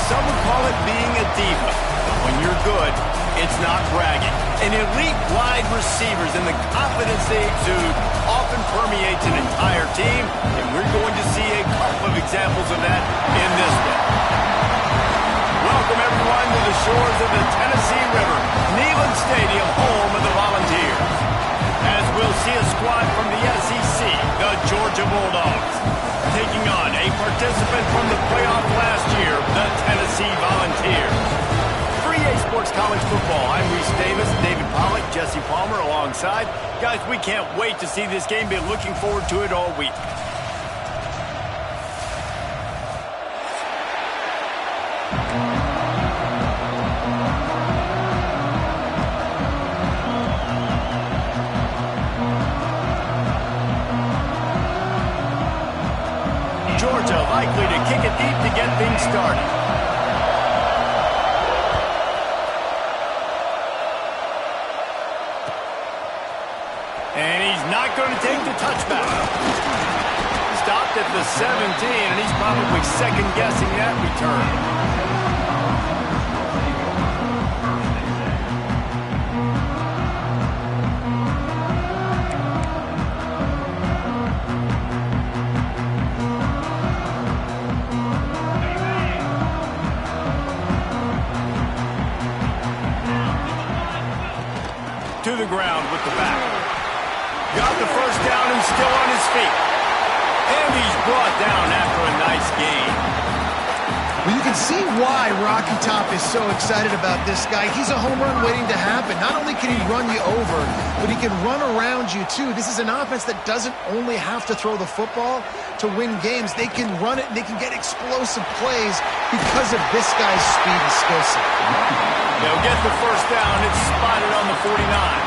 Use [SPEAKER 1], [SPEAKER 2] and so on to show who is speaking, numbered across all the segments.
[SPEAKER 1] some would call it being a diva. But when you're good, it's not bragging. And elite wide receivers and the confidence they exude often permeates an entire team, and we're going to see a couple of examples of that in this one. Welcome, everyone, to the shores of the Tennessee River, Neyland Stadium, home of the Volunteers. As we'll see a squad from the SEC, the Georgia Bulldogs, taking on a participant from the playoff last year, the Tennessee Volunteers. For EA Sports College Football, I'm Reese Davis, David Pollack, Jesse Palmer alongside. Guys, we can't wait to see this game. Been looking forward to it all week. Georgia likely to kick it deep to get things started. And he's not going to take the touchback. Stopped at the 17, and he's probably second-guessing that return. To the ground with the back. Got the first down and still on his feet. And he's brought down after a nice gain.
[SPEAKER 2] Well, you can see why Rocky Top is so excited about this guy. He's a home run waiting to happen. Not only can he run you over, but he can run around you too. This is an offense that doesn't only have to throw the football to win games. They can run it and they can get explosive plays because of this guy's speed and skill set.
[SPEAKER 1] They'll get the first down. It's spotted on the 49.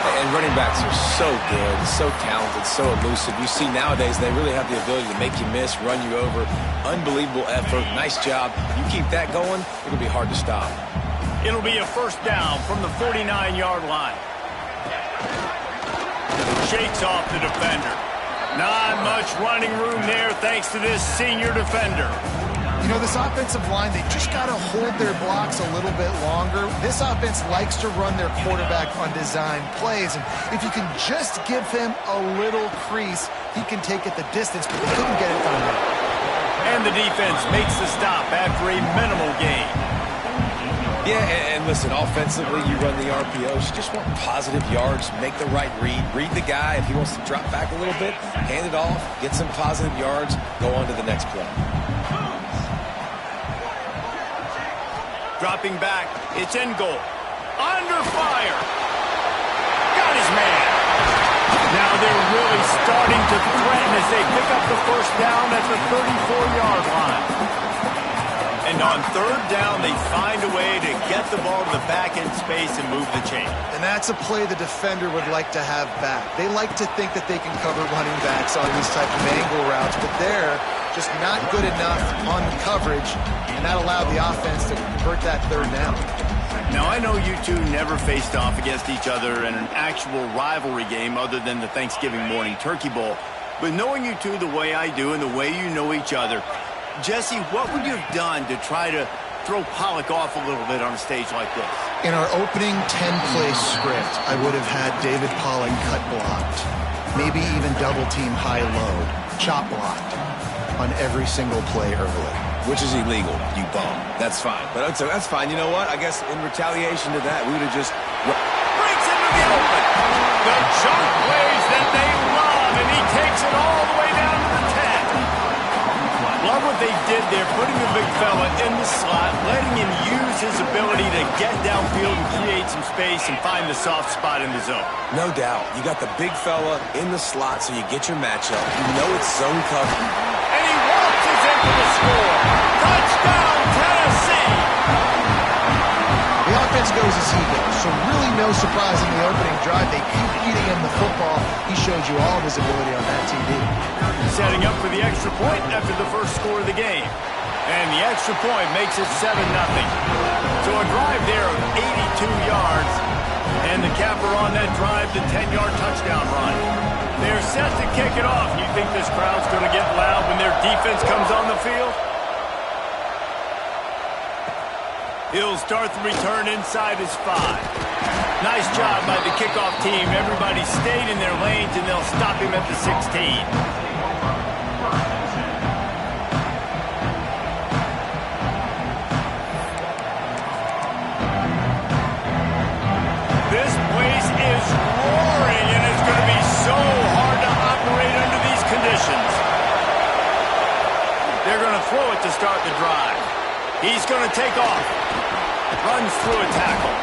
[SPEAKER 3] And running backs are so good, so talented, so elusive. You see nowadays they really have the ability to make you miss, run you over. Unbelievable effort. Nice job. You keep that going, it'll be hard to stop.
[SPEAKER 1] It'll be a first down from the 49-yard line. Shakes off the defender. Not much running room there thanks to this senior defender.
[SPEAKER 2] You know, this offensive line, they just got to hold their blocks a little bit longer. This offense likes to run their quarterback on design plays. And if you can just give him a little crease, he can take it the distance, but he couldn't get it done.
[SPEAKER 1] And the defense makes the stop after a minimal gain.
[SPEAKER 3] Yeah, and listen, offensively, you run the RPOs. You just want positive yards, make the right read. Read the guy. If he wants to drop back a little bit, hand it off, get some positive yards, go on to the next play.
[SPEAKER 1] Dropping back, it's in goal. Under fire. Got his man. Now they're really starting to threaten as they pick up the first down at the 34-yard line. And on third down, they find a way to get the ball to the back end space and move the chain.
[SPEAKER 2] And that's a play the defender would like to have back. They like to think that they can cover running backs on these type of angle routes, but they're just not good enough on the coverage, and that allowed the offense to convert that third down.
[SPEAKER 1] Now, I know you two never faced off against each other in an actual rivalry game other than the Thanksgiving morning Turkey Bowl. But knowing you two the way I do and the way you know each other, Jesse, what would you have done to try to throw Pollack off a little bit on a stage like this?
[SPEAKER 2] In our opening 10-play script, I would have had David Pollack cut blocked, maybe even double-team high-low, chop blocked on every single play early.
[SPEAKER 3] Which is illegal, you bum. That's fine. But that's fine. You know what? I guess in retaliation to that, we would have just...
[SPEAKER 1] Breaks into the open. The jump plays that they love, and he takes it all the way down to the 10. Love what they did there, putting the big fella in the slot, letting him use his ability to get downfield and create some space and find the soft spot in the zone.
[SPEAKER 3] No doubt. You got the big fella in the slot, so you get your matchup. You know it's zone cover.
[SPEAKER 1] And he waltzes into the score. Touchdown, Tennessee!
[SPEAKER 2] The offense goes as he goes, so really no surprise in the opening drive. They keep feeding him the football. He showed you all of his ability on that TV.
[SPEAKER 1] Setting up for the extra point after the first score of the game. And the extra point makes it 7-0. So a drive there of 82 yards. And the capper on that drive, the 10-yard touchdown run. They're set to kick it off. You think this crowd's going to get loud when their defense comes on the field? He'll start the return inside his 5. Nice job by the kickoff team. Everybody stayed in their lanes, and they'll stop him at the 16. This place is roaring, and it's going to be so hard to operate under these conditions. They're going to throw it to start the drive. He's going to take off. Runs through a tackle.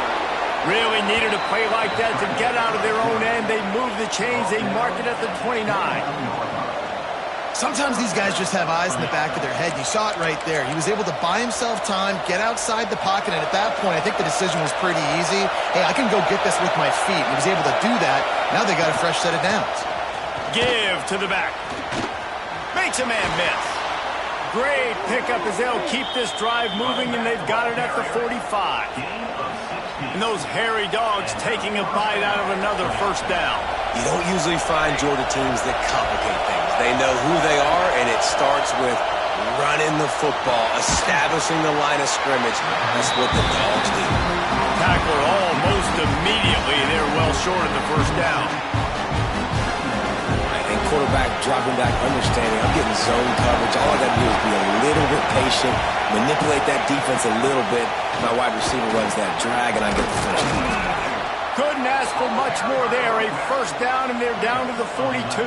[SPEAKER 1] Really needed a play like that to get out of their own end. They move the chains. They mark it at the 29.
[SPEAKER 2] Sometimes these guys just have eyes in the back of their head. You saw it right there. He was able to buy himself time, get outside the pocket, and at that point, I think the decision was pretty easy. Hey, I can go get this with my feet. He was able to do that. Now they got a fresh set of downs.
[SPEAKER 1] Give to the back. Makes a man miss. Great pickup as they'll keep this drive moving, and they've got it at the 45. And those hairy dogs taking a bite out of another first down.
[SPEAKER 3] You don't usually find Georgia teams that complicate things. They know who they are, and it starts with running the football, establishing the line of scrimmage. That's what the Dogs do.
[SPEAKER 1] Tackler almost immediately. They're well short of the first down.
[SPEAKER 3] And quarterback dropping back, understanding I'm getting zone coverage. All I got to do is be a little bit patient, manipulate that defense a little bit. My wide receiver runs that drag, and I get the first down.
[SPEAKER 1] Couldn't ask for much more there. A first down, and they're down to the 42.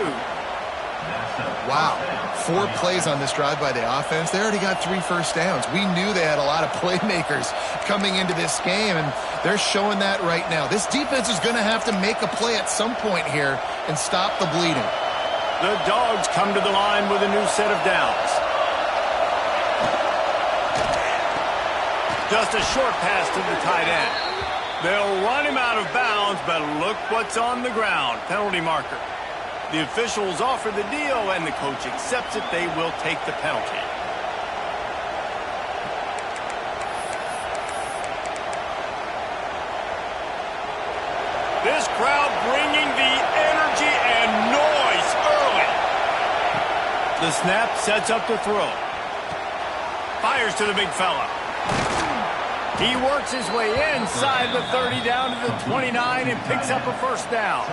[SPEAKER 2] Wow. 4 plays on this drive by the offense. They already got 3 first downs. We knew they had a lot of playmakers coming into this game, and they're showing that right now. This defense is going to have to make a play at some point here and stop the bleeding.
[SPEAKER 1] The Dogs come to the line with a new set of downs. Just a short pass to the tight end. They'll run him out of bounds, but look what's on the ground. Penalty marker. The officials offer the deal, and the coach accepts it. They will take the penalty. This crowd bringing the energy and noise early. The snap sets up the throw. Fires to the big fella. He works his way inside the 30 down to the 29 and picks up a first down.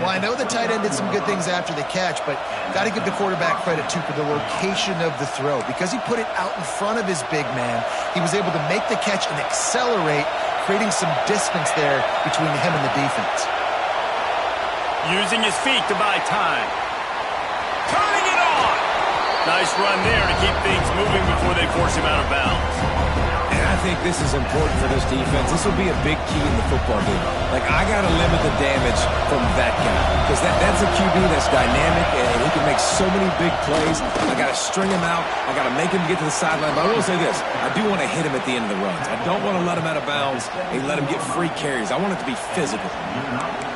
[SPEAKER 2] Well, I know the tight end did some good things after the catch, but got to give the quarterback credit, too, for the location of the throw. Because he put it out in front of his big man, he was able to make the catch and accelerate, creating some distance there between him and the defense.
[SPEAKER 1] Using his feet to buy time. Turning it on! Nice run there to keep things moving before they force him out of bounds.
[SPEAKER 3] And I think this is important for this defense. This will be a big key in the football game. Like, I got to limit the damage from that guy. Because that's a QB that's dynamic, and he can make so many big plays. I got to string him out. I got to make him get to the sideline. But I will say this. I do want to hit him at the end of the runs. I don't want to let him out of bounds and let him get free carries. I want it to be physical.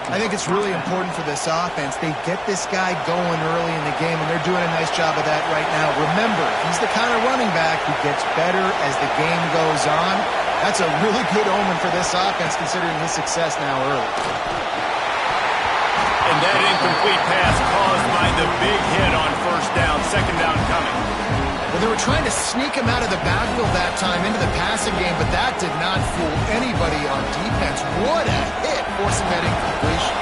[SPEAKER 2] I think it's really important for this offense. They get this guy going early in the game, and they're doing a nice job of that right now. Remember, he's the kind of running back who gets better as the game goes on. That's a really good omen for this offense, considering his success now early.
[SPEAKER 1] And that incomplete pass caused by the big hit on first down. Second down coming.
[SPEAKER 2] Well, they were trying to sneak him out of the backfield that time into the passing game, but that did not fool anybody on defense. What a hit, forcing that incompletion.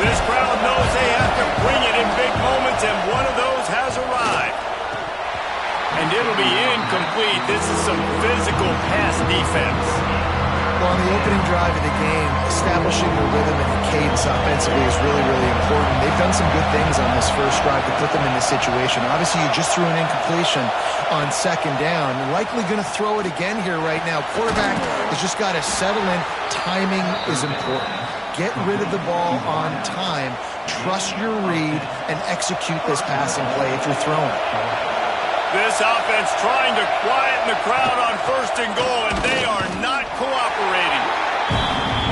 [SPEAKER 1] This crowd knows they have to bring it in big moments, and one of those has arrived. And it'll be incomplete. This is some physical pass defense.
[SPEAKER 2] Well, on the opening drive of the game, establishing the rhythm and the cadence offensively is really, really important. They've done some good things on this first drive to put them in this situation. Obviously, you just threw an incompletion on second down. Likely going to throw it again here right now. Quarterback has just got to settle in. Timing is important. Get rid of the ball on time. Trust your read and execute this passing play if you're throwing.
[SPEAKER 1] This offense trying to quieten the crowd on first and goal, and they are not cooperating.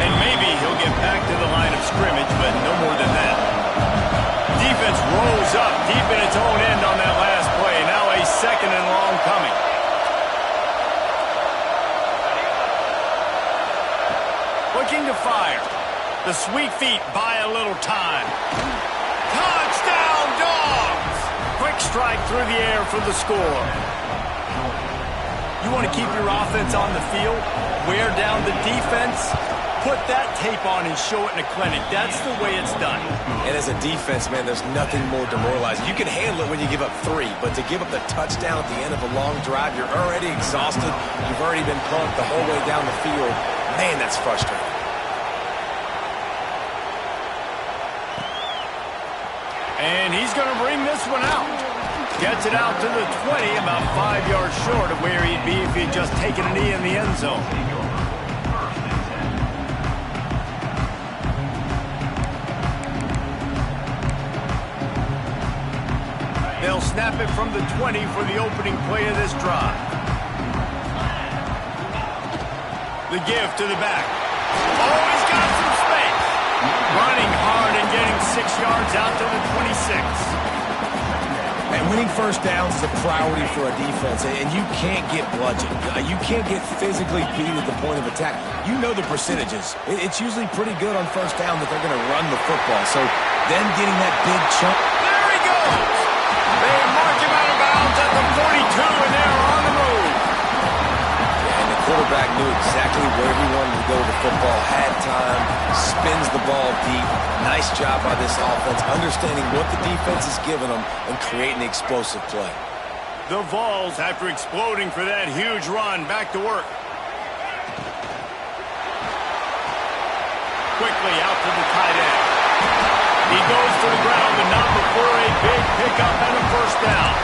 [SPEAKER 1] And maybe he'll get back to the line of scrimmage, but no more than that. Defense rolls up deep in its own end on that last play. Now a second and long coming. Looking to fire. The sweet feet buy a little time. Touchdown, Dogs! Quick strike through the air for the score. You want to keep your offense on the field, wear down the defense, put that tape on and show it in a clinic. That's the way it's done.
[SPEAKER 3] And as a defense, man, there's nothing more demoralizing. You can handle it when you give up 3, but to give up the touchdown at the end of a long drive, you're already exhausted. You've already been punked the whole way down the field. Man, that's frustrating.
[SPEAKER 1] And he's going to bring this one out. Gets it out to the 20, about 5 yards short of where he'd be if he'd just taken a knee in the end zone. They'll snap it from the 20 for the opening play of this drive. The give to the back. Oh, he's got some space. Running hard and getting 6 yards out to the 26.
[SPEAKER 3] And winning first downs is a priority for a defense, and you can't get bludgeoned. You can't get physically beat at the point of attack. You know the percentages. It's usually pretty good on first down that they're going to run the football. So then getting that big chunk.
[SPEAKER 1] There he goes. They mark him out of bounds at the 42, and they're on the road.
[SPEAKER 3] Yeah, and the quarterback knew exactly where he wanted to go with the football, had time, spins the ball deep. Nice job by this offense, understanding what the defense is giving them and creating the explosive play.
[SPEAKER 1] The Vols, after exploding for that huge run, back to work. Quickly out to the tight end. He goes to the ground, but not before a big pickup and a first down.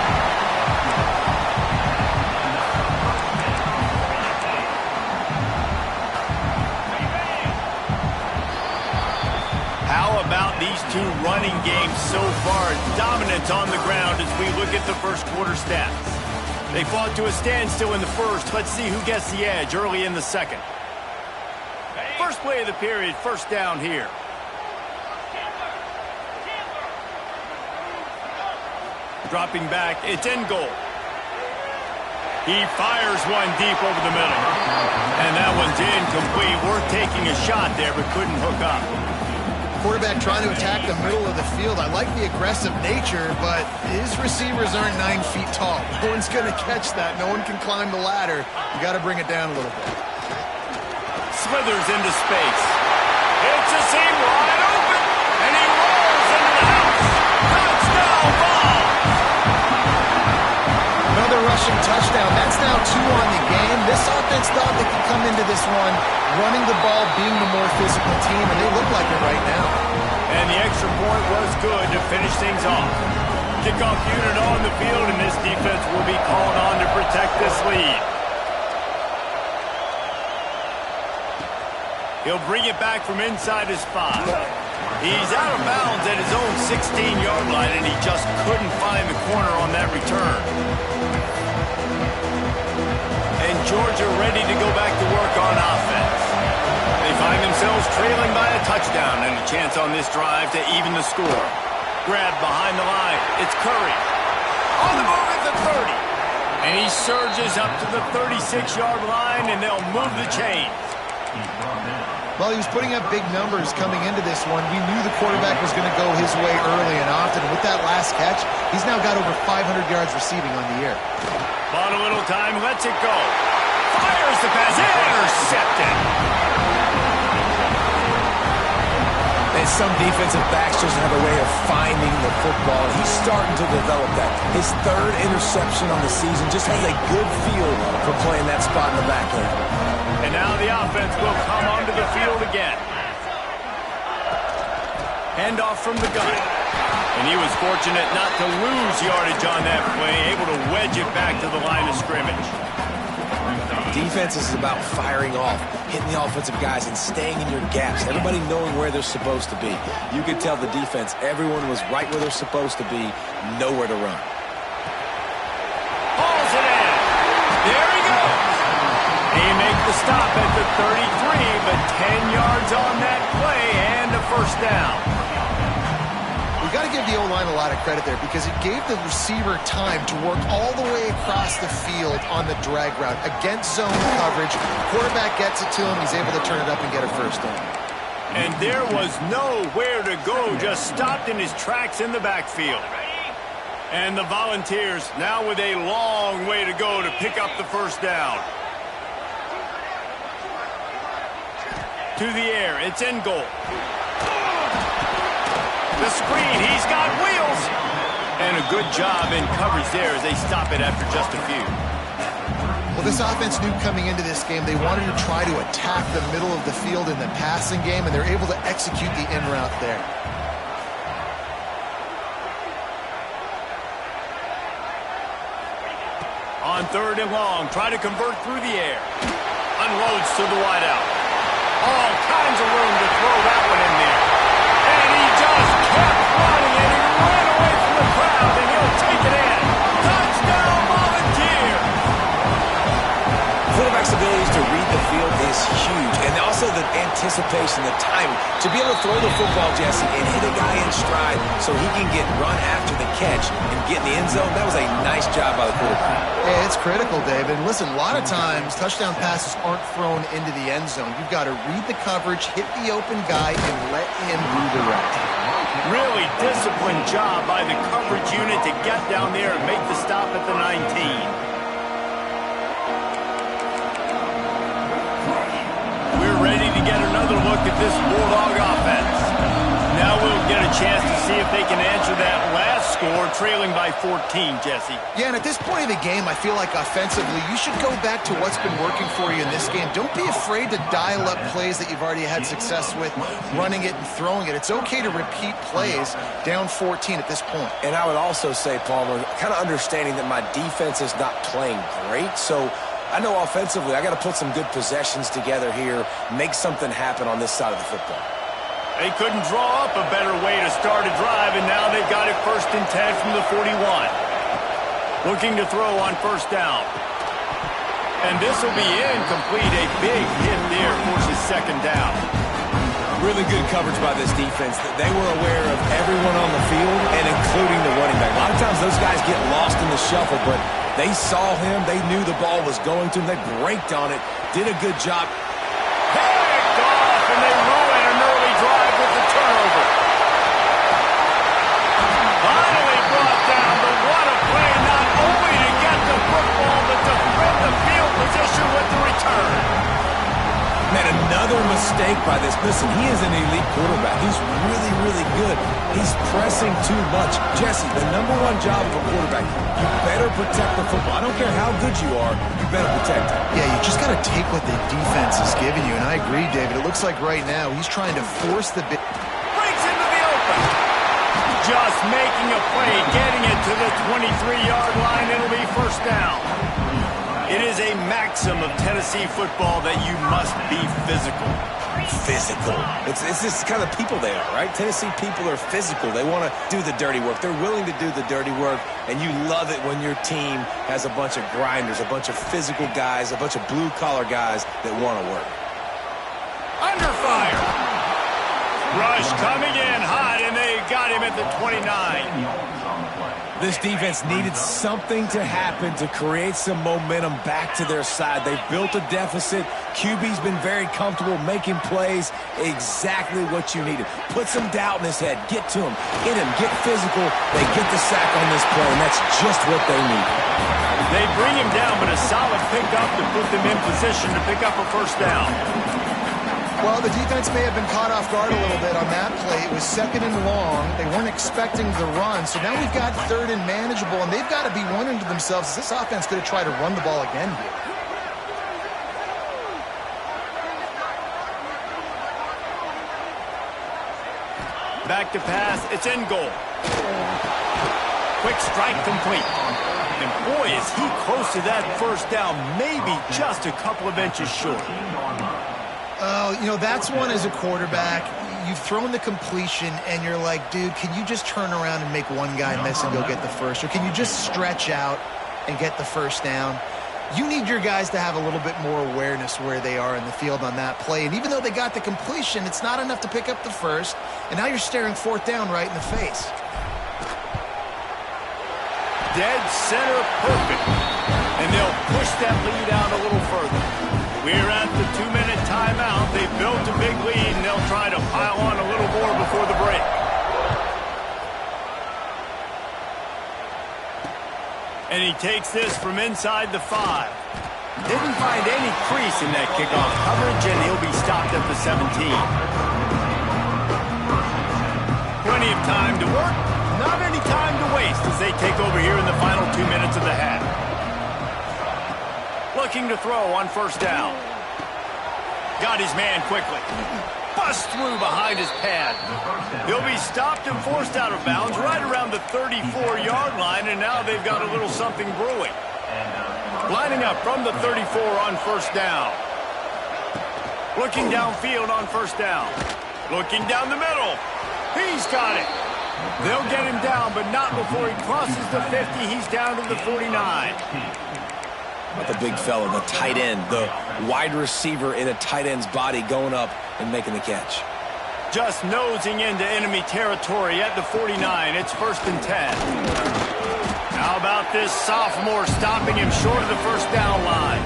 [SPEAKER 1] How about these two running games so far? Dominant on the ground as we look at the first quarter stats. They fought to a standstill in the first. Let's see who gets the edge early in the second. First play of the period, first down here. Dropping back, it's in goal. He fires one deep over the middle. And that one's incomplete. Worth taking a shot there, but couldn't hook up.
[SPEAKER 2] Quarterback trying to attack the middle of the field. I like the aggressive nature, but his receivers aren't 9 feet tall. No one's going to catch that. No one can climb the ladder. You got to bring it down a little bit.
[SPEAKER 1] Slithers into space. It's a seam wide open, and he rolls into the house. Touchdown ball.
[SPEAKER 2] Another rushing touchdown. That's now 2 on the game. This offense thought they could come into this one running the ball, being the more physical team, and they look like it right now.
[SPEAKER 1] And the extra point was good to finish things off. Kickoff unit on the field, and this defense will be called on to protect this lead. He'll bring it back from inside his 5. He's out of bounds at his own 16-yard line, and he just couldn't find the corner on that return. And Georgia ready to go back to work on offense. They find themselves trailing by a touchdown and a chance on this drive to even the score. Grabbed behind the line. It's Curry. On the move at the 30. And he surges up to the 36-yard line, and they'll move the chains.
[SPEAKER 2] Well, he was putting up big numbers coming into this one. We knew the quarterback was going to go his way early and often. With that last catch, he's now got over 500 yards receiving on the year.
[SPEAKER 1] Bought a little time, lets it go. Fires the pass, intercepted.
[SPEAKER 3] And some defensive backs just have a way of finding the football. He's starting to develop that. His 3rd interception on the season, just has a good feel for playing that spot in the back end.
[SPEAKER 1] And now the offense will come onto the field again. Handoff from the gun. And he was fortunate not to lose yardage on that play, able to wedge it back to the line of scrimmage.
[SPEAKER 3] Defense is about firing off, hitting the offensive guys and staying in your gaps, everybody knowing where they're supposed to be. You could tell the defense, everyone was right where they're supposed to be, nowhere to run.
[SPEAKER 1] Hauls it in. There he goes. He makes the stop at the 33, but 10 yards on that play and a first down.
[SPEAKER 2] We've got to give the O-line a lot of credit there because it gave the receiver time to work all the way across the field on the drag route against zone coverage. Quarterback gets it to him. He's able to turn it up and get a first down.
[SPEAKER 1] And there was nowhere to go, just stopped in his tracks in the backfield. And the Volunteers now with a long way to go to pick up the first down. To the air, it's in goal. The screen, he's got wheels. And a good job in coverage there as they stop it after just a few.
[SPEAKER 2] Well, this offense knew coming into this game they wanted to try to attack the middle of the field in the passing game, and they're able to execute the in route there.
[SPEAKER 1] On 3rd and long, try to convert through the air. Unloads to the wideout. All kinds of room to throw that one in there. And he just kept running, and he ran away from the crowd, and he'll take it in. Touchdown, Volunteer!
[SPEAKER 3] Quarterback's abilities to read the field is huge, and also the anticipation, the timing. To be able to throw the football, Jesse, and hit a guy in stride so he can get run after the catch and get in the end zone, that was a nice job by the quarterback.
[SPEAKER 2] Yeah, it's critical, David. And listen, a lot of times, touchdown passes aren't thrown into the end zone. You've got to read the coverage, hit the open guy, and let him redirect.
[SPEAKER 1] Really disciplined job by the coverage unit to get down there and make the stop at the 19. We're ready to get another look at this Bulldog offense. Now we'll get a chance to see if they can answer that last score, trailing by 14, Jesse.
[SPEAKER 2] Yeah, and at this point of the game, I feel like offensively, you should go back to what's been working for you in this game. Don't be afraid to dial up plays that you've already had success with, running it and throwing it. It's okay to repeat plays down 14 at this point.
[SPEAKER 3] And I would also say, Palmer, kind of understanding that my defense is not playing great, so I know offensively I got to put some good possessions together here, make something happen on this side of the football.
[SPEAKER 1] They couldn't draw up a better way to start a drive, and now they've got it 1st and 10 from the 41. Looking to throw on 1st down. And this will be incomplete. A big hit there forces 2nd down.
[SPEAKER 3] Really good coverage by this defense. They were aware of everyone on the field and including the running back. A lot of times those guys get lost in the shuffle, but they saw him. They knew the ball was going to him. They braked on it, did a good job.
[SPEAKER 1] Picked off, and they ruin an early drive with the turnover. Finally brought down, but what a play, not only to get the football, but to thread the field position with the return.
[SPEAKER 3] Man, another mistake by this. Listen, he is an elite quarterback. He's really, really good. He's pressing too much. Jesse, the #1 job of a quarterback, you better protect the football. I don't care how good you are, you better protect it.
[SPEAKER 2] Yeah, you just got to take what the defense is giving you, and I agree, David. It looks like right now he's trying to force the bit.
[SPEAKER 1] Breaks into the open. Just making a play, getting it to the 23-yard line. It'll be 1st down. It is a maxim of Tennessee football that you must be physical.
[SPEAKER 3] Physical. It's just kind of people they are, right? Tennessee people are physical. They want to do the dirty work. They're willing to do the dirty work, and you love it when your team has a bunch of grinders, a bunch of physical guys, a bunch of blue-collar guys that want to work.
[SPEAKER 1] Under fire. Rush coming in hot, and they got him at the 29.
[SPEAKER 3] This defense needed something to happen to create some momentum back to their side. They've built a deficit. QB's been very comfortable making plays. Exactly what you needed. Put some doubt in his head. Get to him. Hit him. Get physical. They get the sack on this play, and that's just what they need.
[SPEAKER 1] They bring him down, but a solid pickup to put them in position to pick up a 1st down.
[SPEAKER 2] Well, the defense may have been caught off guard a little bit on that play. It was 2nd and long. They weren't expecting the run. So now we've got 3rd and manageable, and they've got to be wondering to themselves, is this offense going to try to run the ball again here?
[SPEAKER 1] Back to pass. It's in goal. Quick strike complete. And boy, is he close to that 1st down, maybe just a couple of inches short.
[SPEAKER 2] Oh, you know, that's one as a quarterback. You've thrown the completion, and you're like, dude, can you just turn around and make one guy miss and go get the first? Or can you just stretch out and get the 1st down? You need your guys to have a little bit more awareness where they are in the field on that play. And even though they got the completion, it's not enough to pick up the 1st. And now you're staring 4th down right in the face.
[SPEAKER 1] Dead center perfect. And they'll push that lead out a little further. We're at the 2-minute timeout. They've built a big lead, and they'll try to pile on a little more before the break. And he takes this from inside the 5. Didn't find any crease in that kickoff coverage, and he'll be stopped at the 17. Plenty of time to work, not any time to waste as they take over here in the final 2 minutes of the half. Looking to throw on first down. Got his man quickly. Bust through behind his pad. He'll be stopped and forced out of bounds right around the 34-yard line, and now they've got a little something brewing. Lining up from the 34 on first down. Looking downfield on first down. Looking down the middle. He's got it. They'll get him down, but not before he crosses the 50. He's down to the 49.
[SPEAKER 3] The big fella, the tight end, the wide receiver in a tight end's body going up and making the catch.
[SPEAKER 1] Just nosing into enemy territory at the 49. It's 1st and 10. How about this sophomore stopping him short of the first down line?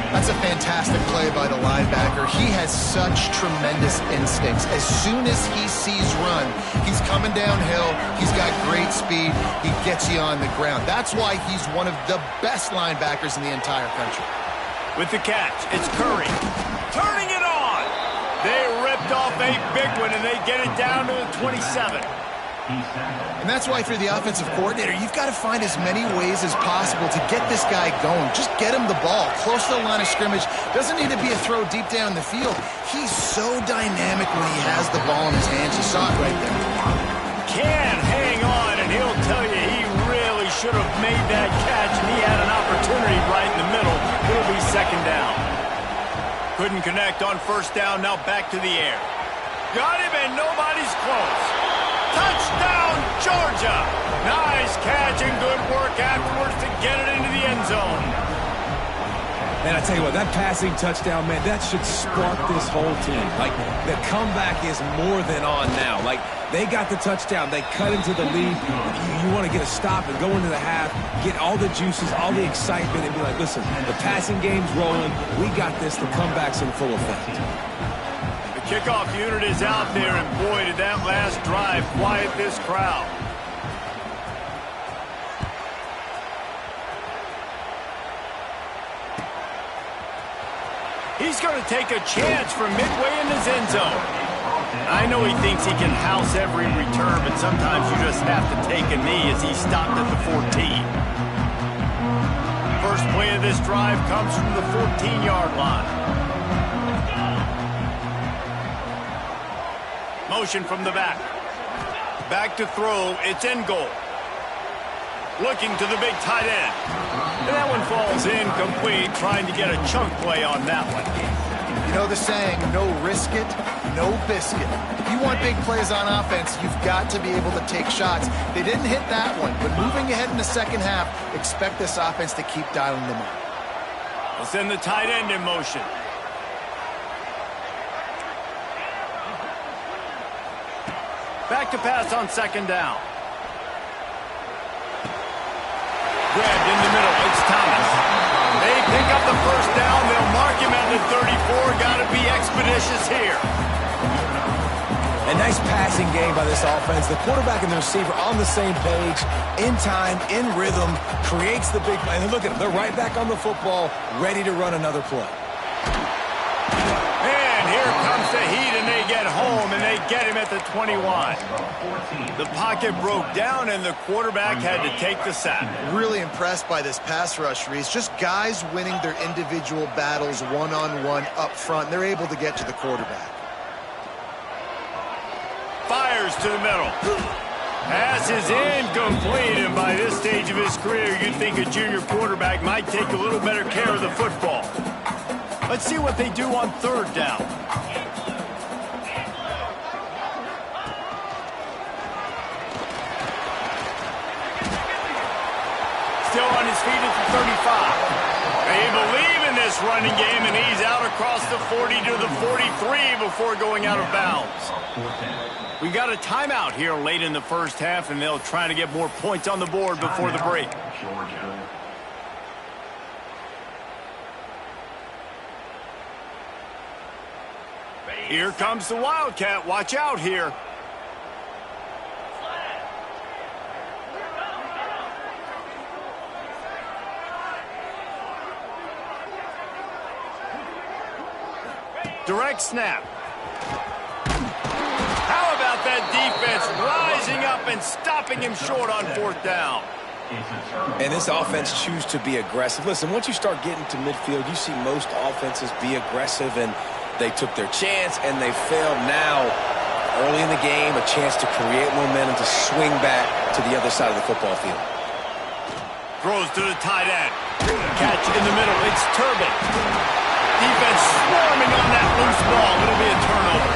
[SPEAKER 2] That's a fantastic play by the linebacker. He has such tremendous instincts. As soon as he sees run, he's coming downhill. He's got great speed. He gets you on the ground. That's why he's one of the best linebackers in the entire country.
[SPEAKER 1] With the catch, it's Curry. Turning it on. They ripped off a big one, and they get it down to the 27.
[SPEAKER 2] And that's why, if you're the offensive coordinator, you've got to find as many ways as possible to get this guy going. Just get him the ball close to the line of scrimmage. Doesn't need to be a throw deep down the field. He's so dynamic when he has the ball in his hands. You saw it right there.
[SPEAKER 1] Can hang on, and he'll tell you he really should have made that catch, and he had an opportunity right in the middle. It'll be 2nd down. Couldn't connect on first down. Now back to the air. Got him, and nobody's close. Touchdown, Georgia! Nice catch and good work afterwards to get it into the end zone.
[SPEAKER 3] And I tell you what, that passing touchdown, man, that should spark this whole team. Like, the comeback is more than on now. Like, they got the touchdown. They cut into the lead. You want to get a stop and go into the half, get all the juices, all the excitement, and be like, listen, the passing game's rolling. We got this. The comeback's in full effect.
[SPEAKER 1] Kickoff unit is out there, and boy, did that last drive quiet this crowd. He's going to take a chance from midway in his end zone. I know he thinks he can house every return, but sometimes you just have to take a knee as he stopped at the 14. First play of this drive comes from the 14-yard line. Motion from the back. Back to throw. It's in goal. Looking to the big tight end. And that one falls incomplete, trying to get a chunk play on that one.
[SPEAKER 2] You know the saying, no risk it, no biscuit. If you want big plays on offense, you've got to be able to take shots. They didn't hit that one, but moving ahead in the second half, expect this offense to keep dialing them up.
[SPEAKER 1] We'll send the tight end in motion. Back to pass on 2nd down. Grabbed in the middle. It's Thomas. They pick up the first down. They'll mark him at the 34. Got to be expeditious here.
[SPEAKER 3] A nice passing game by this offense. The quarterback and the receiver on the same page, in time, in rhythm, creates the big play. And look at them. They're right back on the football, ready to run another play.
[SPEAKER 1] Here comes the heat, and they get home, and they get him at the 21. The pocket broke down, and the quarterback had to take the sack.
[SPEAKER 2] Really impressed by this pass rush, Reese. Just guys winning their individual battles one-on-one up front. They're able to get to the quarterback.
[SPEAKER 1] Fires to the middle. Pass is incomplete, and by this stage of his career, you'd think a junior quarterback might take a little better care of the football. Let's see what they do on 3rd down. Still on his feet at the 35. They believe in this running game, and he's out across the 40 to the 43 before going out of bounds. We got a timeout here late in the first half, and they'll try to get more points on the board before the break. Here comes the Wildcat. Watch out here. Direct snap. How about that defense rising up and stopping him short on 4th down?
[SPEAKER 3] And this offense chooses to be aggressive. Listen, once you start getting to midfield, you see most offenses be aggressive, and they took their chance, and they failed. Now, early in the game, a chance to create momentum, to swing back to the other side of the football field.
[SPEAKER 1] Throws to the tight end. Catch in the middle. It's Turbin. Defense swarming on that loose ball. It'll be a turnover.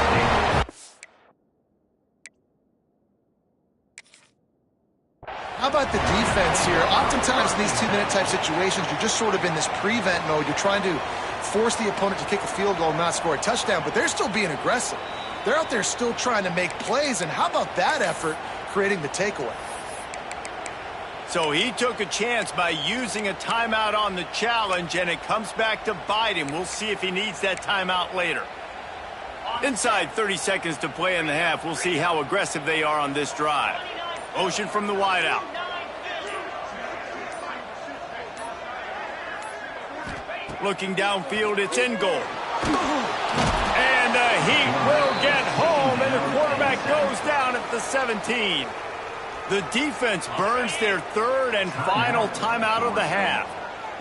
[SPEAKER 2] How about the defense here? Oftentimes in these 2-minute type situations, you're just sort of in this prevent mode. You're trying to force the opponent to kick a field goal and not score a touchdown, but they're still being aggressive. They're out there still trying to make plays, and how about that effort creating the takeaway?
[SPEAKER 1] So he took a chance by using a timeout on the challenge, and it comes back to bite him. We'll see if he needs that timeout later. Inside 30 seconds to play in the half. We'll see how aggressive they are on this drive. Motion from the wideout. Looking downfield, it's in goal. And the Heat will get home, and the quarterback goes down at the 17. The defense burns their 3rd and final timeout of the half.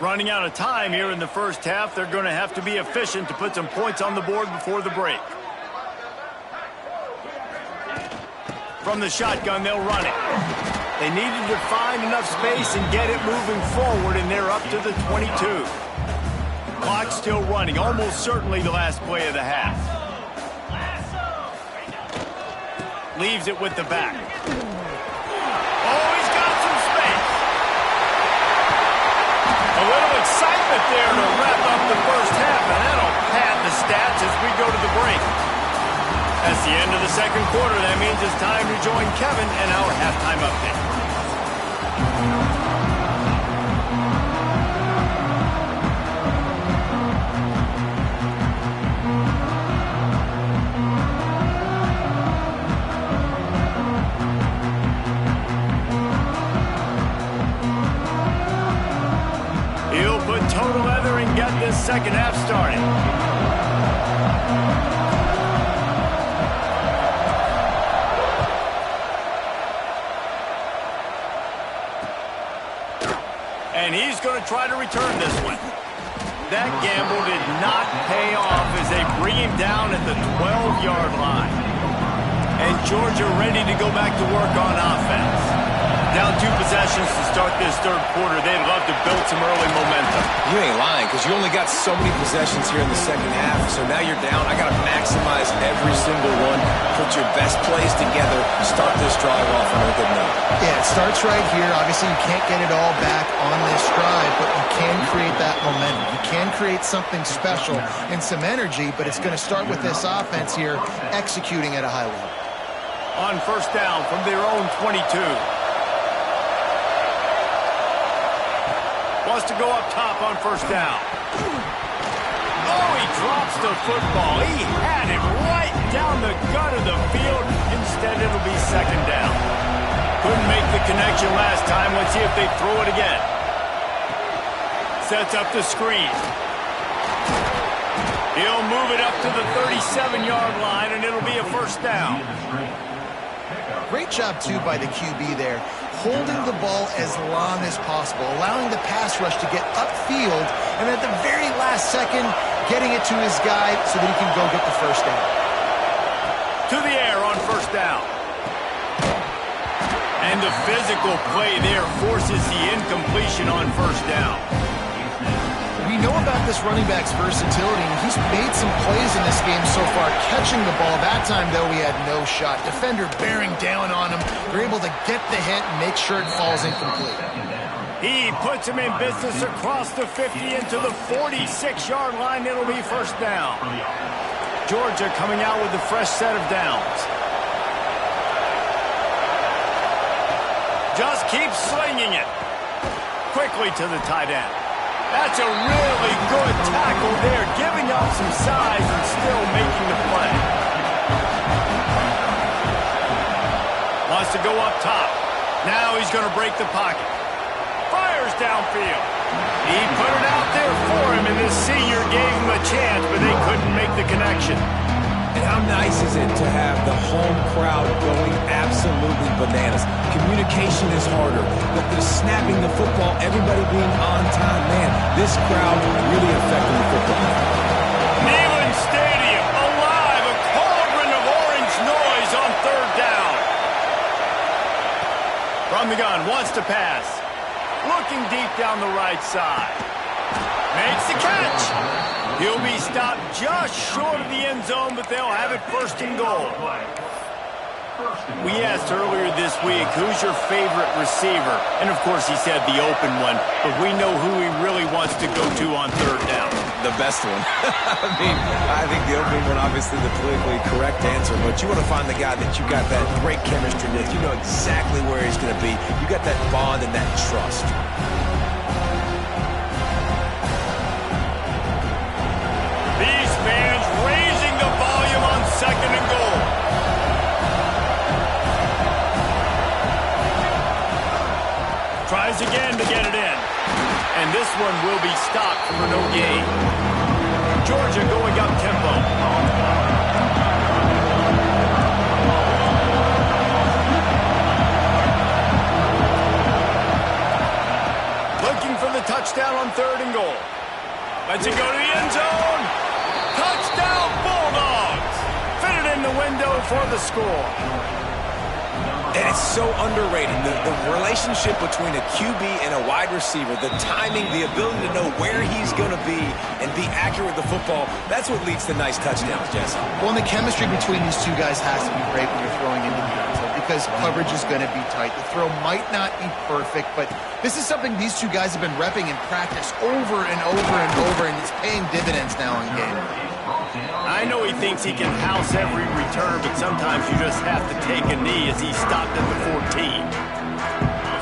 [SPEAKER 1] Running out of time here in the first half, they're going to have to be efficient to put some points on the board before the break. From the shotgun, they'll run it. They needed to find enough space and get it moving forward, and they're up to the 22. Clock still running, almost certainly the last play of the half. Leaves it with the back. Oh, he's got some space. A little excitement there to wrap up the first half, and that'll pad the stats as we go to the break. That's the end of the second quarter. That means it's time to join Kevin and our halftime update. He'll put total leather and get this second half started. And he's going to try to return this one. That gamble did not pay off as they bring him down at the 12-yard line. And Georgia ready to go back to work on offense. Down 2 possessions to start this third quarter. They'd love to build some early momentum.
[SPEAKER 3] You ain't lying, because you only got so many possessions here in the second half. So now you're down. I got to maximize every single one. Put your best plays together. Start this drive off on a good note.
[SPEAKER 2] Yeah, it starts right here. Obviously, you can't get it all back on this drive, but you can create that momentum. You can create something special and some energy, but it's going to start with this offense here executing at a high level.
[SPEAKER 1] On first down from their own 22. Wants to go up top on first down. Oh, he drops the football. He had it right down the gut of the field. Instead, it'll be second down. Couldn't make the connection last time. Let's see if they throw it again. Sets up the screen. He'll move it up to the 37-yard line, and it'll be a first down.
[SPEAKER 2] Great job, too, by the QB there, holding the ball as long as possible, allowing the pass rush to get upfield, and at the very last second, getting it to his guy so that he can go get the first down.
[SPEAKER 1] To the air on first down. And the physical play there forces the incompletion on first down.
[SPEAKER 2] We know about this running back's versatility, and he's made some plays in this game so far, catching the ball. That time, though, he had no shot. Defender bearing down on him. They're able to get the hit and make sure it falls incomplete.
[SPEAKER 1] He puts him in business across the 50 into the 46-yard line. It'll be first down. Georgia coming out with a fresh set of downs. Just keeps slinging it. Quickly to the tight end. That's a really good tackle there, giving up some size and still making the play. Wants to go up top. Now he's going to break the pocket. Fires downfield. He put it out there for him, and this senior gave him a a chance, but they couldn't make the connection.
[SPEAKER 3] And how nice is it to have the home crowd going absolutely bananas? Communication is harder, but the snapping the football, everybody being on time, man, this crowd really affecting the football.
[SPEAKER 1] Neyland Stadium, alive, a cauldron of orange noise on third down. From the gun, wants to pass. Looking deep down the right side. Makes the catch. He'll be stopped just short of the end zone, but they'll have it first and goal. We asked earlier this week, who's your favorite receiver? And, of course, he said the open one, but we know who he really wants to go to on third down.
[SPEAKER 3] The best one. I think the opening one, obviously the politically correct answer, but you want to find the guy that you got that great chemistry with. You know exactly where he's going to be. You got that bond and that trust.
[SPEAKER 1] These fans raising the volume on second and goal. Tries again to get it in. And this one will be stopped for no gain. Georgia going up tempo. Looking for the touchdown on third and goal. Lets it go to the end zone. Touchdown Bulldogs. Fitted in the window for the score.
[SPEAKER 3] And it's so underrated. The relationship between a QB and a wide receiver, the timing, the ability to know where he's going to be and be accurate with the football, that's what leads to nice touchdowns, Jesse.
[SPEAKER 2] Well, and the chemistry between these two guys has to be great when you're throwing into the end zone because coverage is going to be tight. The throw might not be perfect, but this is something these two guys have been repping in practice over and over and over, and it's paying dividends now in game.
[SPEAKER 1] I know he thinks he can house every return, but sometimes you just have to take a knee as he stopped at the 14.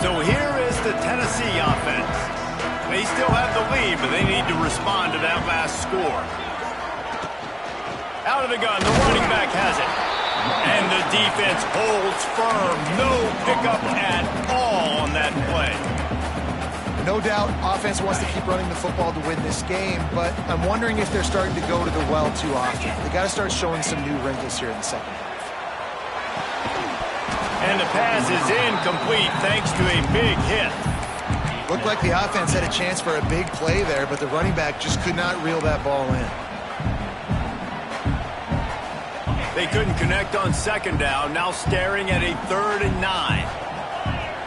[SPEAKER 1] So here is the Tennessee offense. They still have the lead, but they need to respond to that last score. Out of the gun, the running back has it. And the defense holds firm. No pickup at all on that play.
[SPEAKER 2] No doubt, offense wants to keep running the football to win this game, but I'm wondering if they're starting to go to the well too often. They got to start showing some new wrinkles here in the second half.
[SPEAKER 1] And the pass is incomplete thanks to a big hit.
[SPEAKER 2] Looked like the offense had a chance for a big play there, but the running back just could not reel that ball in.
[SPEAKER 1] They couldn't connect on second down, now staring at a 3rd and 9.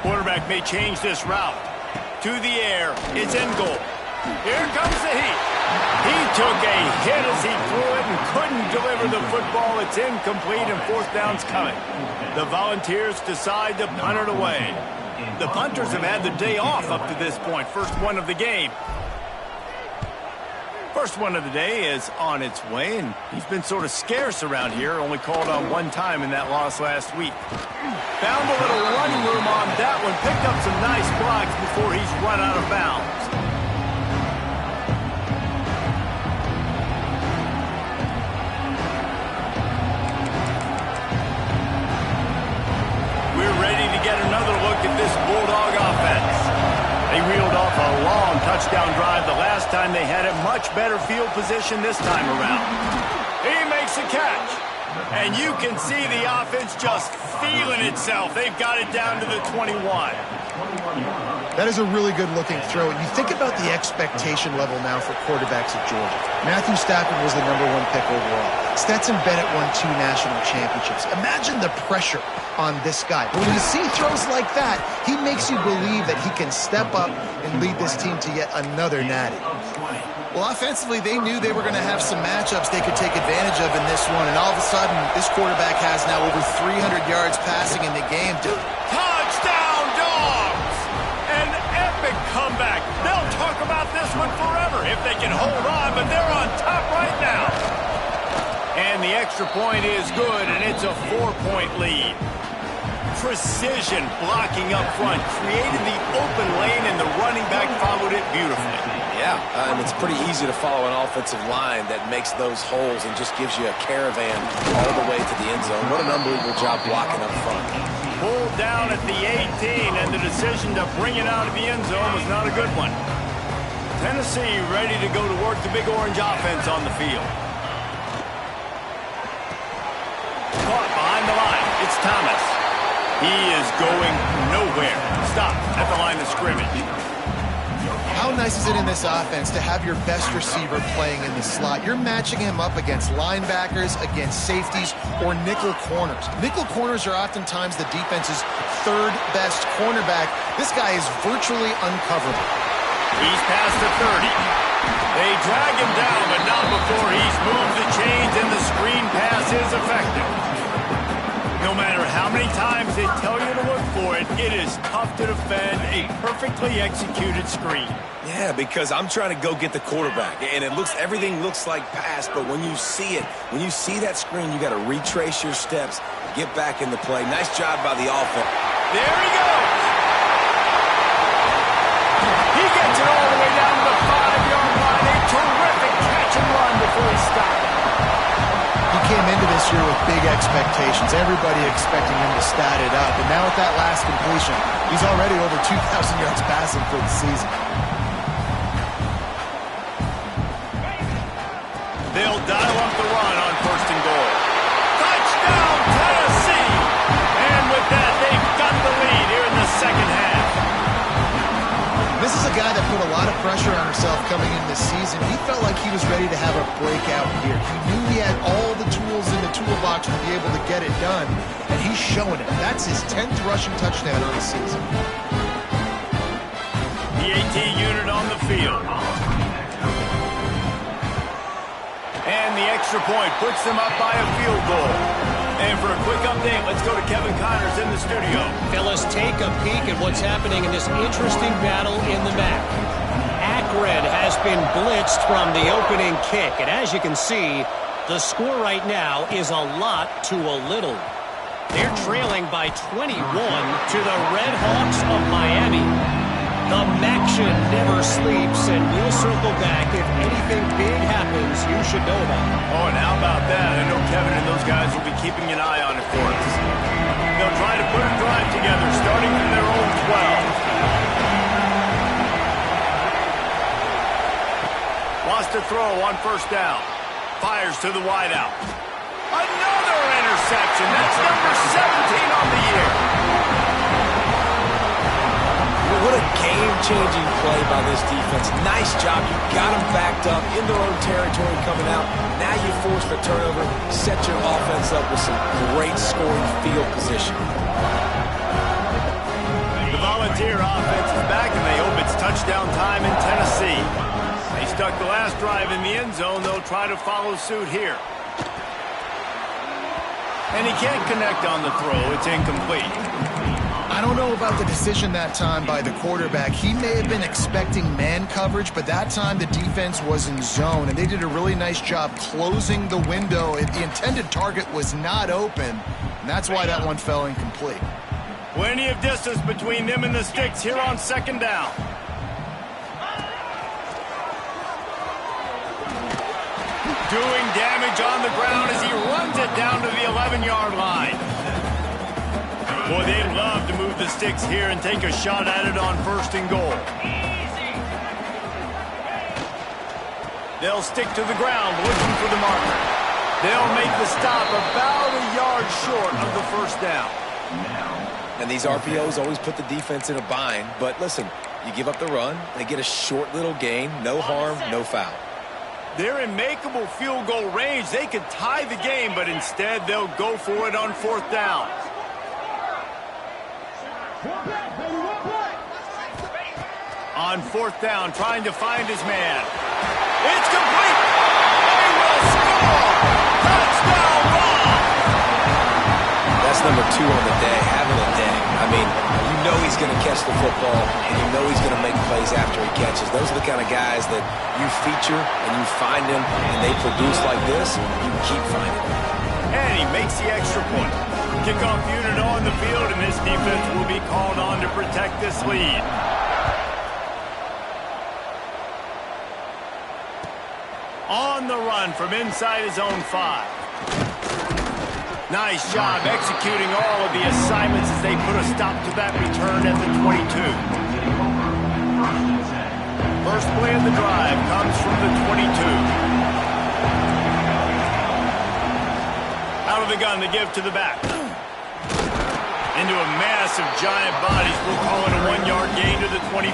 [SPEAKER 1] Quarterback may change this route. To the air, it's in goal. Here comes the heat. He took a hit as he threw it and couldn't deliver the football. It's incomplete and 4th down's coming. The Volunteers decide to punt it away. The punters have had the day off up to this point. First one of the game. First one of the day is on its way, and he's been sort of scarce around here, only called on one time in that loss last week. Found a little running room on that one, picked up some nice blocks before he's run out of bounds. We're ready to get another look at this Bulldog offense. They reeled off a long touchdown drive the last time they had a much better field position this time around. He makes a catch. And you can see the offense just feeling itself. They've got it down to the 21.
[SPEAKER 2] That is a really good-looking throw. And you think about the expectation level now for quarterbacks at Georgia. Matthew Stafford was the #1 pick overall. Stetson Bennett won 2 national championships. Imagine the pressure on this guy. When you see throws like that, he makes you believe that he can step up and lead this team to yet another natty. Well, offensively, they knew they were going to have some matchups they could take advantage of in this one, and all of a sudden, this quarterback has now over 300 yards passing in the game.
[SPEAKER 1] Touchdown, Dogs! An epic comeback. They'll talk about this one forever if they can hold on, but they're on top right now. And the extra point is good, and it's a 4-point lead. Precision blocking up front, created the open lane, and the running back followed it beautifully.
[SPEAKER 3] Yeah, and it's pretty easy to follow an offensive line that makes those holes and just gives you a caravan all the way to the end zone. What an unbelievable job blocking up front.
[SPEAKER 1] Pulled down at the 18, and the decision to bring it out of the end zone was not a good one. Tennessee ready to go to work the Big Orange offense on the field. Caught behind the line. It's Thomas. He is going nowhere. Stop at the line of scrimmage.
[SPEAKER 2] How nice is it in this offense to have your best receiver playing in the slot? You're matching him up against linebackers, against safeties, or nickel corners. Nickel corners are oftentimes the defense's third best cornerback. This guy is virtually uncoverable.
[SPEAKER 1] He's past the 30. They drag him down, but not before he's moved the chains and the screen pass is effective. No matter how many times they tell you to look for it, it is tough to defend a perfectly executed screen.
[SPEAKER 3] Yeah, because I'm trying to go get the quarterback, and everything looks like pass, but when you see it, when you see that screen, you got to retrace your steps, get back in the play. Nice job by the offense.
[SPEAKER 1] There he goes. He gets it all the way down to the 5-yard line. A terrific catch and run before he stopped.
[SPEAKER 2] He came into this year with big expectations. Everybody expecting him to stat it up. And now with that last completion, he's already over 2,000 yards passing for the season.
[SPEAKER 1] They'll dial up the run on 1st and goal. Touchdown, Tennessee! And with that, they've got the lead here in the second half.
[SPEAKER 2] This is a guy that put a lot of pressure on himself coming in this season. He felt like he was ready to have a breakout year. He knew he had all the tools in the toolbox to be able to get it done, and he's showing it. That's his 10th rushing touchdown of the season.
[SPEAKER 1] The AT unit on the field. And the extra point puts them up by a field goal. And for a quick update, let's go to Kevin Connors in the studio.
[SPEAKER 4] Fellas, take a peek at what's happening in this interesting battle in the MAC. Akron has been blitzed from the opening kick. And as you can see, the score right now is a lot to a little. They're trailing by 21 to the Red Hawks of Miami. The MACtion never sleeps, and we'll circle back. If anything big happens, you should know about it.
[SPEAKER 1] Oh, and how about that? I know Kevin and those guys will be keeping an eye on it for us. They'll try to put a drive together, starting from their own 12. Lost a throw on 1st down. Fires to the wideout. Another interception. That's number 17 on the year.
[SPEAKER 3] What a game-changing play by this defense. Nice job. You got them backed up in their own territory coming out. Now you force the turnover, set your offense up with some great scoring field position.
[SPEAKER 1] The Volunteer offense is back, and they hope it's touchdown time in Tennessee. They stuck the last drive in the end zone. They'll try to follow suit here. And he can't connect on the throw. It's incomplete.
[SPEAKER 2] I don't know about the decision that time by the quarterback. He may have been expecting man coverage, but that time the defense was in zone, and they did a really nice job closing the window. The intended target was not open, and that's why that one fell incomplete.
[SPEAKER 1] Plenty of distance between them and the sticks here on 2nd down. Doing damage on the ground as he runs it down to the 11-yard line. Boy, they'd love to move the sticks here and take a shot at it on 1st and goal. They'll stick to the ground looking for the marker. They'll make the stop about a yard short of the 1st down.
[SPEAKER 3] And these RPOs always put the defense in a bind. But listen, you give up the run, they get a short little gain, no harm, no foul.
[SPEAKER 1] They're in makeable field goal range. They could tie the game, but instead they'll go for it on 4th down. On 4th down, trying to find his man. It's complete. They will score. Touchdown ball.
[SPEAKER 3] That's number 2 on the day, having a day. I mean, you know he's going to catch the football, and you know he's going to make plays after he catches. Those are the kind of guys that you feature and you find them, and they produce like this, you keep finding them.
[SPEAKER 1] And he makes the extra point. Kickoff unit on the field, and this defense will be called on to protect this lead. On the run from inside his own 5. Nice job executing all of the assignments as they put a stop to that return at the 22. First play of the drive comes from the 22. Out of the gun, they give to the back. Into a mass of giant bodies. We'll call it a 1-yard gain to the 24.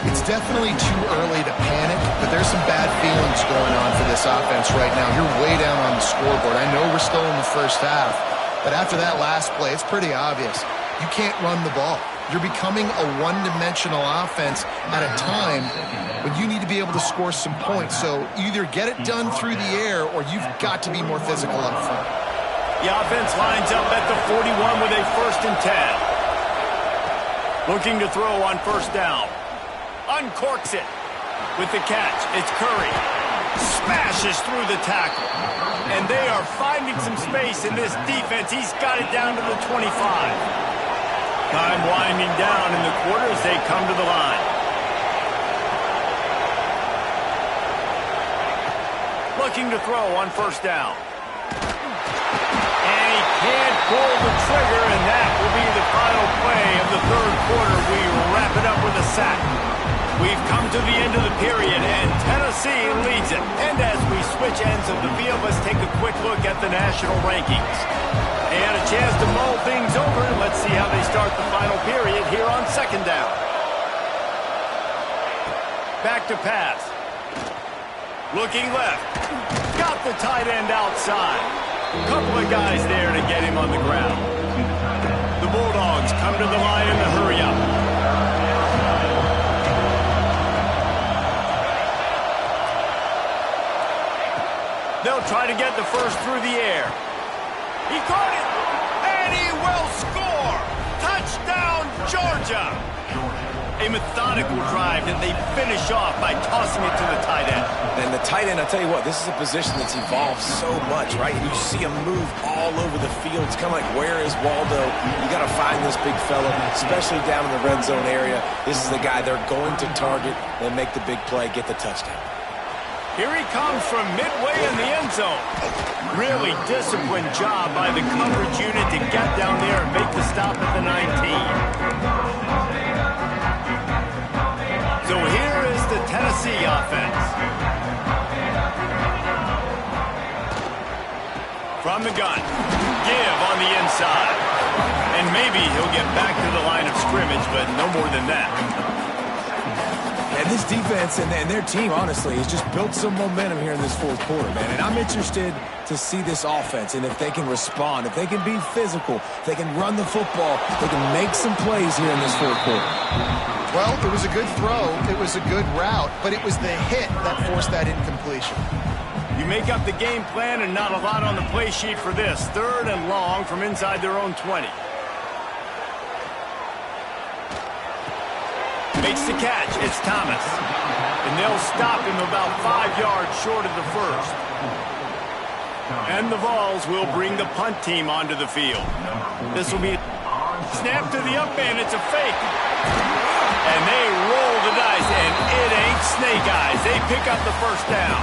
[SPEAKER 2] It's definitely too early to panic, but there's some bad feelings going on for this offense right now. You're way down on the scoreboard. I know we're still in the first half, but after that last play, it's pretty obvious. You can't run the ball. You're becoming a one-dimensional offense at a time when you need to be able to score some points. So either get it done through the air or you've got to be more physical up front.
[SPEAKER 1] The offense lines up at the 41 with a 1st and 10. Looking to throw on first down. Uncorks it with the catch. It's Curry. Smashes through the tackle. And they are finding some space in this defense. He's got it down to the 25. Time winding down in the quarter as they come to the line. Looking to throw on first down. And he can't pull the trigger, and that will be the final play of the 3rd quarter. We wrap it up with a sack. We've come to the end of the period, and Tennessee leads it. And as we switch ends of the field, let's take a quick look at the national rankings. And a chance to mull things over. Let's see how they start the final period here on 2nd down. Back to pass. Looking left. Got the tight end outside. Couple of guys there to get him on the ground. The Bulldogs come to the line in the hurry up. They'll try to get the first through the air. He caught it, and he will score! Touchdown, Georgia! A methodical drive that they finish off by tossing it to the tight end.
[SPEAKER 3] And the tight end, I'll tell you what, this is a position that's evolved so much, right? You see him move all over the field. It's kind of like, where is Waldo? You got to find this big fella, especially down in the red zone area. This is the guy they're going to target and make the big play, get the touchdown.
[SPEAKER 1] Here he comes from midway in the end zone. Really disciplined job by the coverage unit to get down there and make the stop at the 19. So here is the Tennessee offense. From the gun. Give on the inside. And maybe he'll get back to the line of scrimmage, but no more than that.
[SPEAKER 3] And this defense and their team, honestly, has just built some momentum here in this 4th quarter, man. And I'm interested to see this offense and if they can respond, if they can be physical, if they can run the football, they can make some plays here in this 4th quarter.
[SPEAKER 2] Well, it was a good throw. It was a good route, but it was the hit that forced that incompletion.
[SPEAKER 1] You make up the game plan and not a lot on the play sheet for this. 3rd and long from inside their own 20. Makes the catch. It's Thomas. And they'll stop him about 5 yards short of the first. And the Vols will bring the punt team onto the field. This will be a snap to the up man. It's a fake. And they roll the dice, and it ain't snake eyes. They pick up the first down.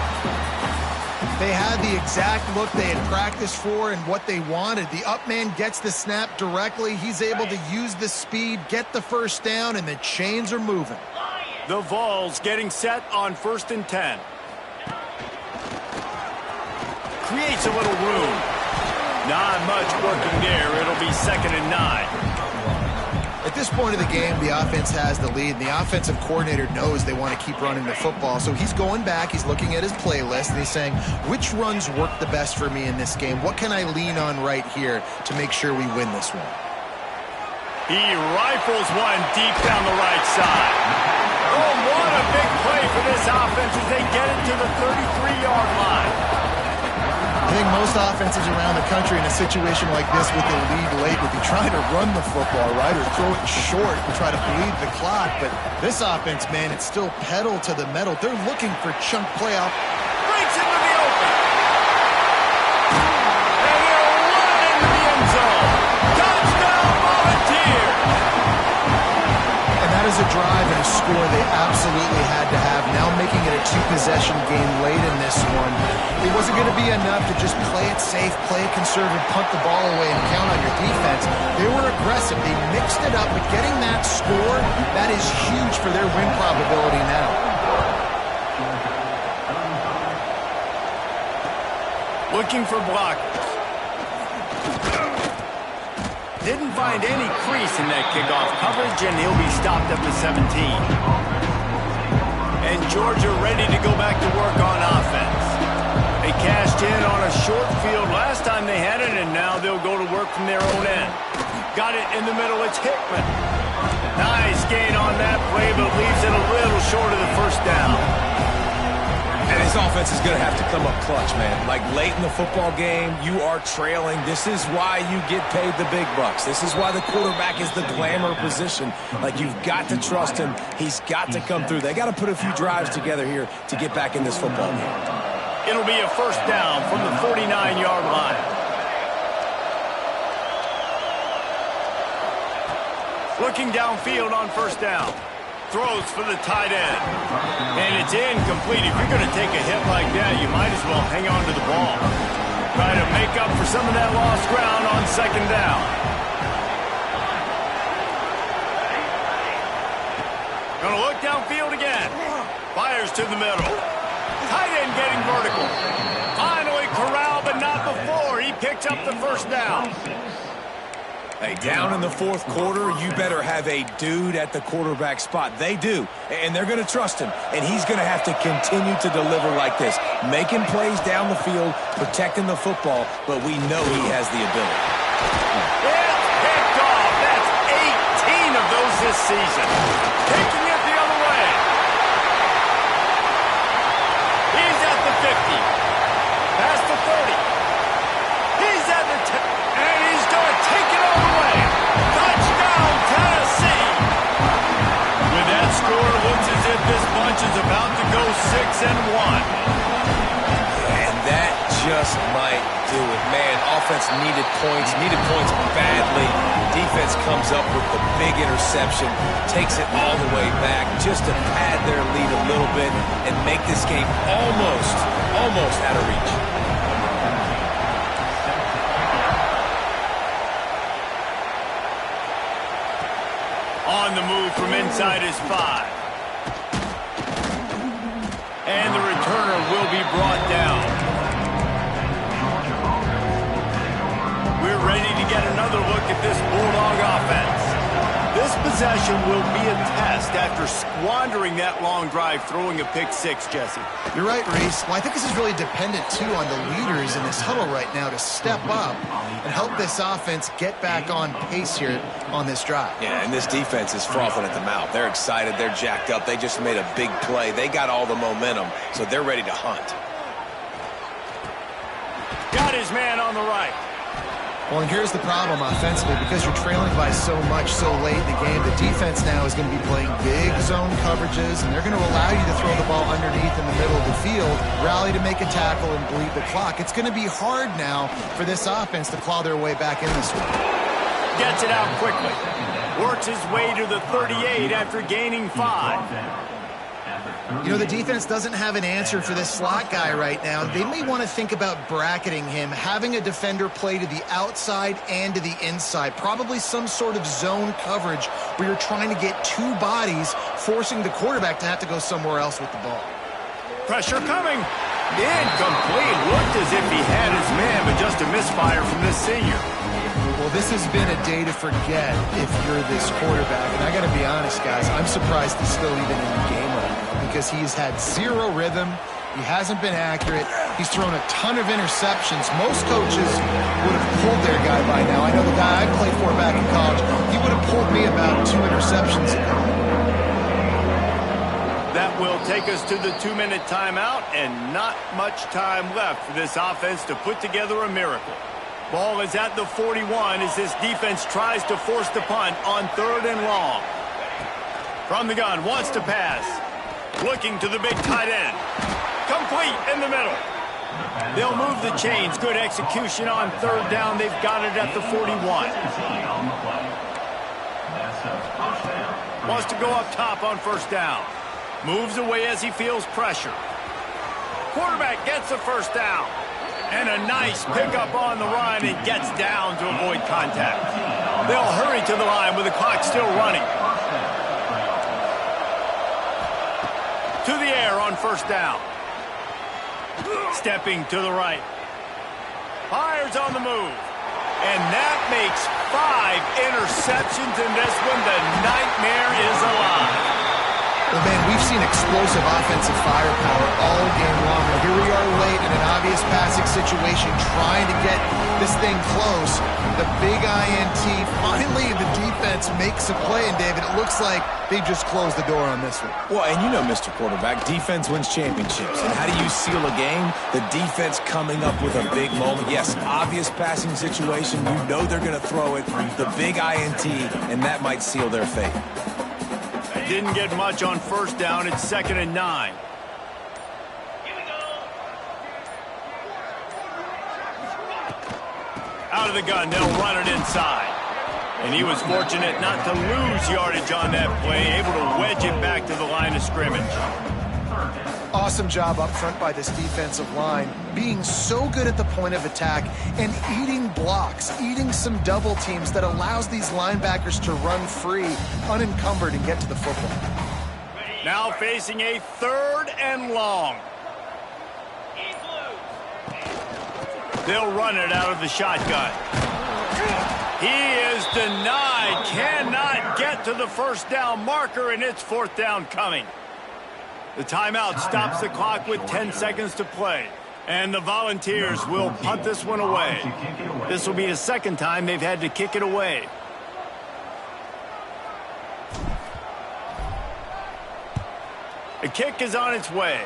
[SPEAKER 2] They had the exact look they had practiced for and what they wanted. The up man gets the snap directly. He's able to use the speed, get the first down, and the chains are moving.
[SPEAKER 1] The Vols getting set on 1st and 10. Creates a little room. Not much working there. It'll be 2nd and 9.
[SPEAKER 2] At this point of the game, the offense has the lead, and the offensive coordinator knows they want to keep running the football. So he's going back, he's looking at his playlist, and he's saying, which runs work the best for me in this game? What can I lean on right here to make sure we win this one?
[SPEAKER 1] He rifles one deep down the right side. Oh, what a big play for this offense as they get it to the 33-yard line.
[SPEAKER 2] I think most offenses around the country in a situation like this with a lead late would be trying to run the football, right, or throw it short and try to bleed the clock. But this offense, man, it's still pedal to the metal. They're looking for chunk playoff.
[SPEAKER 1] Breaks into the open. And he'll run into the end zone. Touchdown, Volunteers.
[SPEAKER 2] And that is a drive and a score they absolutely had to have now making it a two-possession game late in this one. It wasn't going to be enough to just play it safe, play it conservative, punt the ball away, and count on your defense. They were aggressive. They mixed it up, but getting that score, that is huge for their win probability now.
[SPEAKER 1] Looking for blockers. Didn't find any crease in that kickoff coverage, and he'll be stopped at the 17. And Georgia ready to go back to work on offense. They cashed in on a short field last time they had it, and now they'll go to work from their own end. Got it in the middle. It's Hickman. Nice gain on that play, but leaves it a little short of the first down.
[SPEAKER 3] And his offense is going to have to come up clutch, man. Like late in the football game, you are trailing. This is why you get paid the big bucks. This is why the quarterback is the glamour position. Like, you've got to trust him. He's got to come through. They got to put a few drives together here to get back in this football game.
[SPEAKER 1] It'll be a first down from the 49-yard line. Looking downfield on first down. Throws for the tight end. And it's incomplete. If you're going to take a hit like that, you might as well hang on to the ball. Try to make up for some of that lost ground on second down. Going to look downfield again. Fires to the middle. Tight end getting vertical. Finally corralled, but not before. He picks up the first down.
[SPEAKER 3] Hey, down in the fourth quarter, you better have a dude at the quarterback spot. They do, and they're going to trust him, and he's going to have to continue to deliver like this, making plays down the field, protecting the football, but we know he has the ability.
[SPEAKER 1] It's picked off. That's 18 of those this season. Taking it the other way. He's at the 50. Past the 30. He's at the 10. And he's going to take it all the way. Touchdown, Tennessee. With that score, it looks as if this bunch is about to go 6-1.
[SPEAKER 3] And that just might do it. Man, offense needed points badly. Defense comes up with the big interception, takes it all the way back just to pad their lead a little bit and make this game almost out of reach.
[SPEAKER 1] On the move from inside his 5. And the returner will be brought down. We're ready to get another look at this Bulldog offense. This possession will be a test after squandering that long drive, throwing a pick 6, Jesse.
[SPEAKER 2] You're right, Reese. Well, I think this is really dependent, too, on the leaders in this huddle right now to step up and help this offense get back on pace here on this drive.
[SPEAKER 3] Yeah, and this defense is frothing at the mouth. They're excited. They're jacked up. They just made a big play. They got all the momentum, so they're ready to hunt.
[SPEAKER 1] Got his man on the right.
[SPEAKER 2] Well, and here's the problem offensively. Because you're trailing by so much so late in the game, the defense now is going to be playing big zone coverages, and they're going to allow you to throw the ball underneath in the middle of the field, rally to make a tackle, and bleed the clock. It's going to be hard now for this offense to claw their way back in this one.
[SPEAKER 1] Gets it out quickly. Works his way to the 38 after gaining 5.
[SPEAKER 2] You know, the defense doesn't have an answer for this slot guy right now. They may want to think about bracketing him, having a defender play to the outside and to the inside. Probably some sort of zone coverage where you're trying to get two bodies, forcing the quarterback to have to go somewhere else with the ball.
[SPEAKER 1] Pressure coming. Incomplete. Looked as if he had his man, but just a misfire from this senior.
[SPEAKER 2] Well, this has been a day to forget if you're this quarterback. And I got to be honest, guys, I'm surprised he's still even in the game right now because he's had zero rhythm. He hasn't been accurate. He's thrown a ton of interceptions. Most coaches would have pulled their guy by now. I know the guy I played for back in college, he would have pulled me about 2 interceptions ago.
[SPEAKER 1] That will take us to the 2-minute timeout, and not much time left for this offense to put together a miracle. Ball is at the 41 as this defense tries to force the punt on 3rd and long. From the gun, wants to pass. Looking to the big tight end. Complete in the middle. They'll move the chains. Good execution on 3rd down. They've got it at the 41. Wants to go up top on 1st down. Moves away as he feels pressure. Quarterback gets the first down. And a nice pickup on the run and gets down to avoid contact. They'll hurry to the line with the clock still running. To the air on first down. Stepping to the right. Fires on the move. And that makes 5 interceptions in this one. The nightmare is alive.
[SPEAKER 2] Well, man, we've seen explosive offensive firepower all game long. And here we are late in an obvious passing situation trying to get this thing close. The big INT, finally the defense makes a play. And, David, it looks like they just closed the door on this one.
[SPEAKER 3] Well, and you know, Mr. Quarterback, defense wins championships. And how do you seal a game? The defense coming up with a big moment. Yes, obvious passing situation. You know they're going to throw it. The big INT, and that might seal their fate.
[SPEAKER 1] Didn't get much on first down. It's 2nd and 9. Out of the gun, they'll run it inside. And he was fortunate not to lose yardage on that play, able to wedge it back to the line of scrimmage.
[SPEAKER 2] Awesome job up front by this defensive line, being so good at the point of attack and eating blocks, eating some double teams that allows these linebackers to run free, unencumbered, and get to the football.
[SPEAKER 1] Now facing a 3rd and long. They'll run it out of the shotgun. He is denied, cannot get to the first down marker, and it's 4th down coming. The timeout stops the clock with 10 seconds to play. And the Volunteers will punt this one away. This will be the 2nd time they've had to kick it away. A kick is on its way.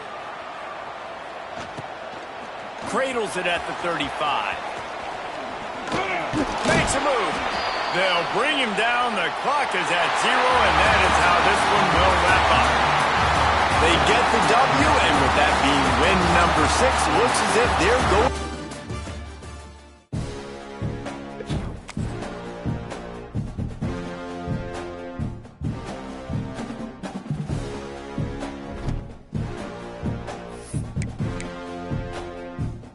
[SPEAKER 1] Cradles it at the 35. Makes a move. They'll bring him down. The clock is at 0, and that is how this one will wrap up. They get the W, and with that being win number 6, looks as if they're going.